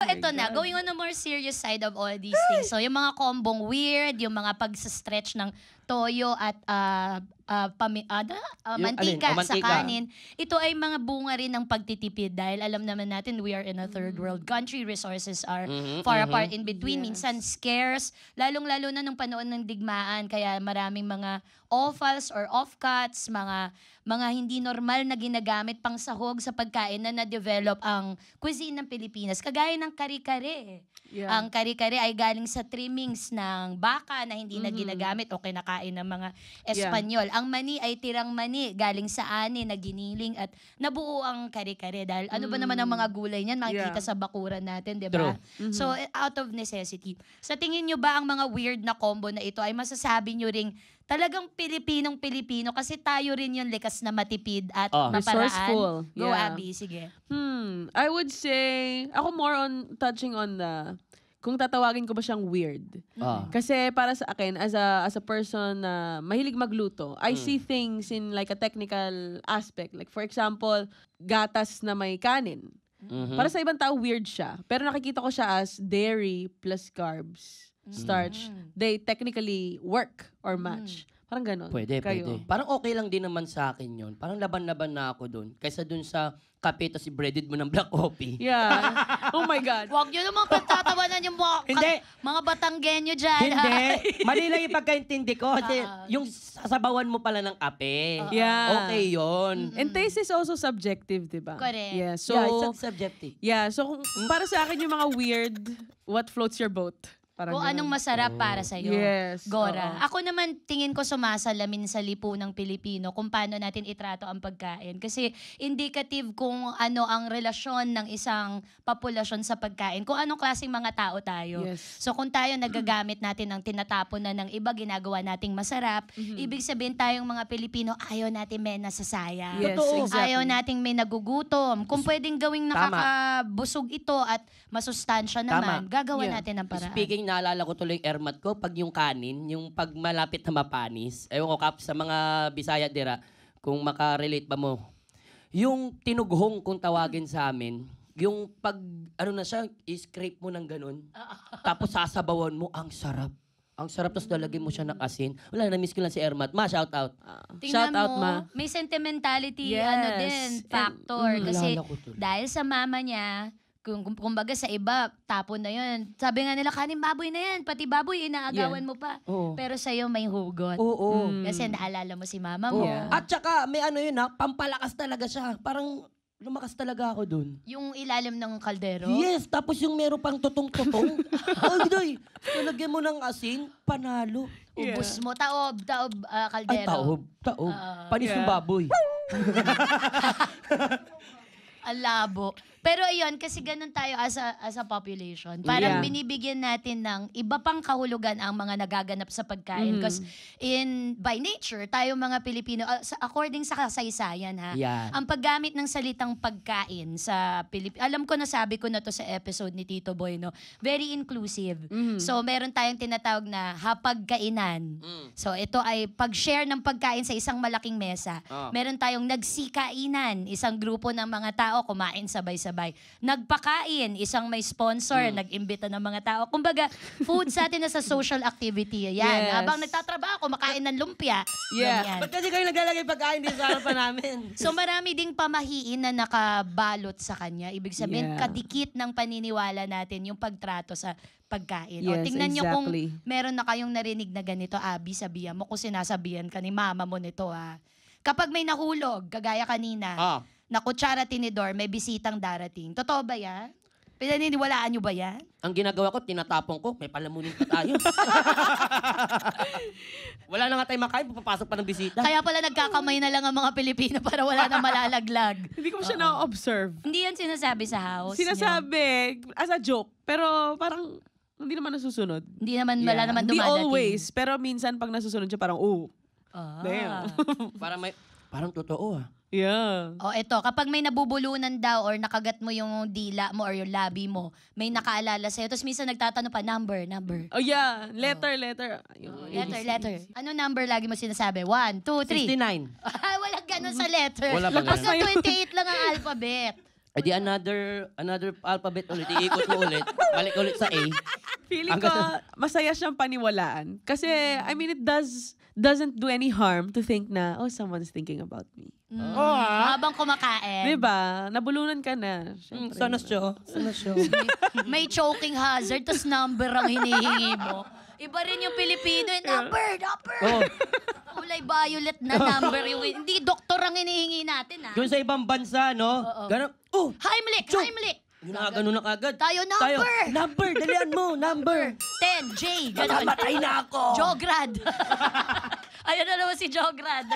eto na, going on the more serious side of all these things. So, yung mga kombong weird, yung mga pag-stretch ng toyo at mantika sa kanin, ito ay mga bunga rin ng pagtitipid dahil alam naman natin we are in a third world country. Resources are far apart in between. Minsan scarce, lalong-lalo na nung panahon ng digmaan. Kaya maraming mga offals or offcuts, mga hindi normal na ginagamit pang sahog sa pagkain na na-develop ang cuisine ng Pilipinas. Kagaya ng kare-kare. Ang kare-kare ay galing sa trimmings ng baka na hindi na ginagamit o kinakain ng mga Espanyol. Ang mani ay tirang mani galing sa ani na giniling at nabuo ang kare-kare. Dahil ano ba naman ang mga gulay niyan? Makikita sa bakuran natin, di ba? So, out of necessity. Sa tingin nyo ba ang mga weird na combo na ito ay masasabi nyo ring talagang Pilipinong-Pilipino kasi tayo rin yung likas na matipid at maparaan. Resourceful. Go, Abby. Sige. I would say, ako more on touching on the, kung tatawagin ko ba siyang weird. Kasi para sa akin, as a person na mahilig magluto, I see things in like a technical aspect. Like for example, gatas na may kanin. Para sa ibang tao, weird siya. Pero nakikita ko siya as dairy plus carbs, starch. They technically work or match. Parang ganon. Pwede. Parang okay lang din naman sa akin yun. Parang laban-laban na ako dun. Kaysa dun sa kape tapos i-breaded mo ng black coffee. Yeah. Oh my God. Huwag nyo naman pagtatawanan yung mga Batanggenyo dyan. Hindi. Mali lang yung pagkaintindi ko. Yung sasabawan mo pala ng kape. Okay yun. And taste is also subjective, di ba? Correct. Yeah, so, it's subjective. Yeah, so para sa akin yung mga weird, what floats your boat? Kung anong masarap para sa'yo. Yes. Gora. Ako naman, tingin ko sumasalamin sa lipunang Pilipino kung paano natin itrato ang pagkain. Kasi indicative kung ano ang relasyon ng isang populasyon sa pagkain. Kung anong klaseng mga tao tayo. Yes. So kung tayo nagagamit natin ng tinatapon na ng iba, ginagawa nating masarap, ibig sabihin tayong mga Pilipino, ayaw natin may nasasayang. Yes, Totoo. exactly. Ayaw nating may nagugutom. Kung pwedeng gawing nakakabusog ito at masustansya naman, gagawa natin ng paraan. Speaking, naalala ko tuloy yung ermat ko, pag yung kanin, yung pag malapit na mapanis, ewan ko Kap, sa mga Bisaya dira, kung makarelate ba mo, yung tinughong kung tawagin sa amin, yung pag, ano na siya, i-scrape mo ng ganun, tapos sasabawan mo, ang sarap. Ang sarap, tapos lalagyan mo siya ng asin. Wala, na-miss ko lang si Ermat. Ma, shout out. Tingnan Shout out, mo, Ma. may sentimentality, Yes. factor. Kasi Naalala ko to. dahil sa mama niya, kumbaga sa iba, tapon na yun. Sabi nga nila, kanin baboy na yan. Pati baboy, inaagawan mo pa. Oo. Pero sa'yo may hugot. Oo. Kasi naalala mo si mama mo. Yeah. At saka, may ano yun pampalakas talaga siya. Parang lumakas talaga ako dun. Yung ilalim ng kaldero. Yes, tapos yung meron pang tutong-tutong. Ay, Doy, nalagyan mo ng asin, panalo. Ubus mo, taob, Ay, kaldero. taob. Panis yung baboy. Ang labo. Pero ayun, kasi ganun tayo as a population. Parang binibigyan natin ng iba pang kahulugan ang mga nagaganap sa pagkain. Because by nature, tayo mga Pilipino, according sa kasaysayan ang paggamit ng salitang pagkain sa Pilipinas, alam ko nasabi ko na to sa episode ni Tito Boy, no? Very inclusive. So meron tayong tinatawag na hapagkainan. So ito ay pag-share ng pagkain sa isang malaking mesa. Meron tayong nagsikainan, isang grupo ng mga tao kumain sabay-sabay. Nagpakain, isang may sponsor, nag-imbita ng mga tao. Kumbaga, food sa atin na sa social activity. Yan. Yes. Habang nagtatrabaho, kumakain ng lumpia. Ganyan. Ba't kasi kayo naglalagay pagkain din sa harapan namin? So marami ding pamahiin na nakabalot sa kanya. Ibig sabihin, kadikit ng paniniwala natin yung pagtrato sa pagkain. Yes, Tingnan nyo kung exactly. meron na kayong narinig na ganito, Abby, sabihan mo kung sinasabihan ka ni mama mo nito, ha. Kapag may nahulog, kagaya kanina, na kutsara tinidor, may bisitang darating. Totoo ba yan? Pinaniniwalaan nyo ba yan? Ang ginagawa ko, tinatapong ko, may palamunin pa tayo. Wala na nga tayo makain, papasok pa ng bisita. Kaya pala nagkakamay na lang ang mga Pilipino para wala na malalaglag. Hindi ko siya na-observe. Hindi yan sinasabi sa house Sinasabi, as a joke. Pero parang, hindi naman nasusunod. Hindi naman, wala naman Hindi dumadating. always. Pero minsan pag nasusunod siya, parang, damn. Parang totoo Yeah. O eto, kapag may nabubulunan daw or nakagat mo yung dila mo or yung labi mo, may nakaalala sa'yo. Tapos minsan nagtatanong pa, number. Oh yeah, letter. Letter. Ano number lagi mo sinasabi? 1, 2, 3. 69. Walang ganun sa letter. Wala ba Basta ganun? 28 lang ang alphabet. Di another alphabet ulit. Iikot mo ulit. Balik ulit sa A. Feeling ko, masaya siyang paniwalaan. Kasi, I mean, it doesn't do any harm to think na, oh, someone's thinking about me. Habang kumakain. Diba? Nabulunan ka na. Sana siya. May choking hazard, tas number ang hinihingi mo. Iba rin yung Pilipino, number. Oh. Kulay violet na number. Hindi doktor ang hinihingi natin, Yung sa ibang bansa, no? Ganun. Oh! Heimlich! Yun na, ganun na kagad. Tayo, number! Number! Dalian mo! Number! 10, J, ganun. Nakamatay na ako! Jograd. Ayan na naman si Jograd.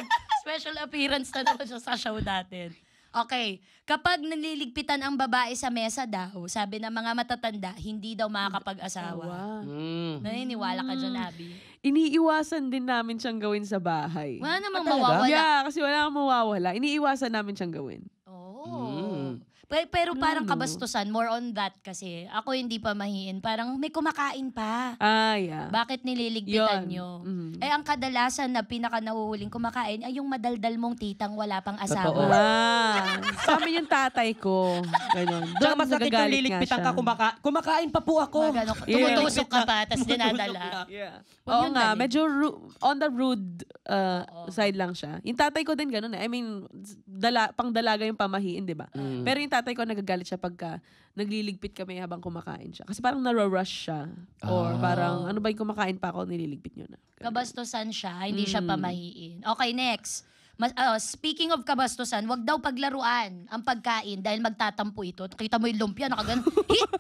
Special appearance na naman siya sa show natin. Okay. Kapag naliligpitan ang babae sa mesa daw, sabi ng mga matatanda, hindi daw makakapag-asawa. Naniniwala ka dyan, Abby? Iniiwasan din namin siyang gawin sa bahay. Wala namang mawawala. Yeah, kasi wala namang mawawala. Iniiwasan namin siyang gawin. Oh. Pero parang kabastusan, more on that kasi. Ako hindi pa mahiin. Parang may kumakain pa. Yeah. Bakit nililigpitan Yun. nyo? Eh, ang kadalasan na pinaka-nahuhuling kumakain ay yung madaldal mong titang wala pang asawa. Sa amin yung tatay ko. Ganon. Tsaka Doon masakit yung nagagalit liligpitan nga ka, siya. kumakain pa po ako. Tumutusok ka pa, tas dinadala. Yeah. Huwag Oo yun nga, dali. medyo on the rude side lang siya. Yung tatay ko din ganun. I mean, pang-dalaga yung pamahiin, di ba? Pero yung tatay ko nagagalit siya pagka nagliligpit kami habang kumakain siya. Kasi parang naro-rush siya. Or parang, ano ba yung kumakain pa ako, nililigpit nyo na. Ganun. Kabastusan siya, hindi siya pamahiin. Okay, next. Speaking of kabastusan, wag daw paglaruan ang pagkain dahil magtatampo ito. Kita mo yung lumpia, nakaganon. Hit!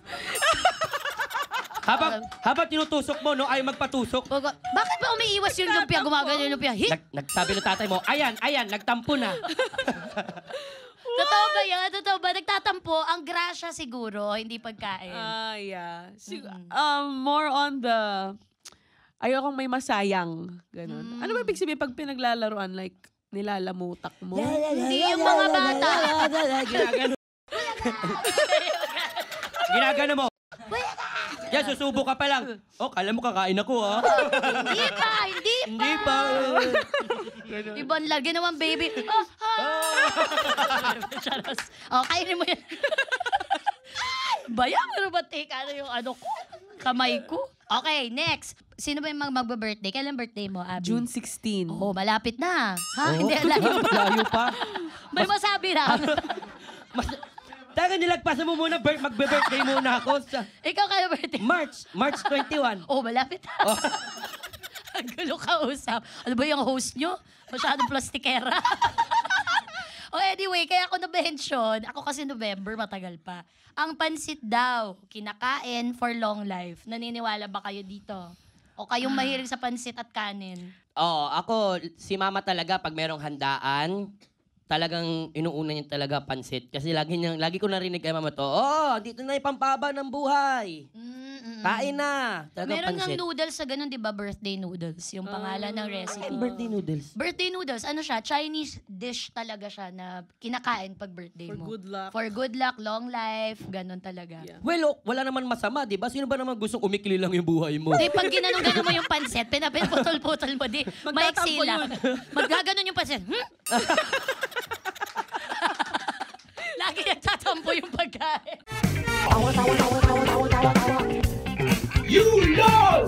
Habang tinutusok mo, no, ay magpatusok. Bakit ba umiiwas yung lumpia? Gumagano yung lumpia. Hit! Nagsabi ng tatay mo, ayan, nagtampo na. Totoo ba yan? Totoo ba? Nagtatampo, ang grasya siguro, hindi pagkain. Yeah. More on the, ayokong may masayang. Ganun. Ano ba ibig sabihin pag pinaglalaruan? Like, nilalamutak mo? Hindi yung mga bata. Ginagano mo. Yan, susubo ka pa lang. Oh, kala mo kakain ako, ha? Hindi pa. Hindi pa. Ibang lagi naman, baby. Charos. Kainin mo yan. Bayan, ano ba take? Ano yung ano ko? Kamay ko? Okay, next. Sino ba yung magbe-birthday? Kailan birthday mo, Abby? June 16. Oh, malapit na. Ha? Hindi, layo pa. Layo pa. May masabi lang. Taka nilagpasan mo muna, magbe-birthday muna ako. Ikaw kailan birthday? March 21. Oh, malapit na. Ang gulo ka usap. Ano ba yung host nyo? Masyadong plastikera. Anyway, kaya ako na-mention, ako kasi November, matagal pa. Ang pansit daw, kinakain for long life. Naniniwala ba kayo dito? O kayong mahilig sa pansit at kanin? Ako, si mama talaga, pag merong handaan, talagang inuuna niya talaga pansit. Kasi lagi ko narinig kay mama to, dito na yung pampaba ng buhay. Kain na. Talagang Meron pansit. ng noodles sa ganun, di ba? Birthday noodles. Yung pangalan ng recipe. Birthday noodles. Birthday noodles, ano siya? Chinese dish talaga siya na kinakain pag birthday mo. For good luck. For good luck, long life, ganun talaga. Yeah. Well, wala naman masama, di ba? Sino ba naman gustong umikli lang yung buhay mo? Di, pag ginanong-ganon mo yung pansit, pinaputol-putol mo, di, maiksi Magtatampo lang. Magaganon yung pansit. Lagi nagtatampo yung pagkain. You know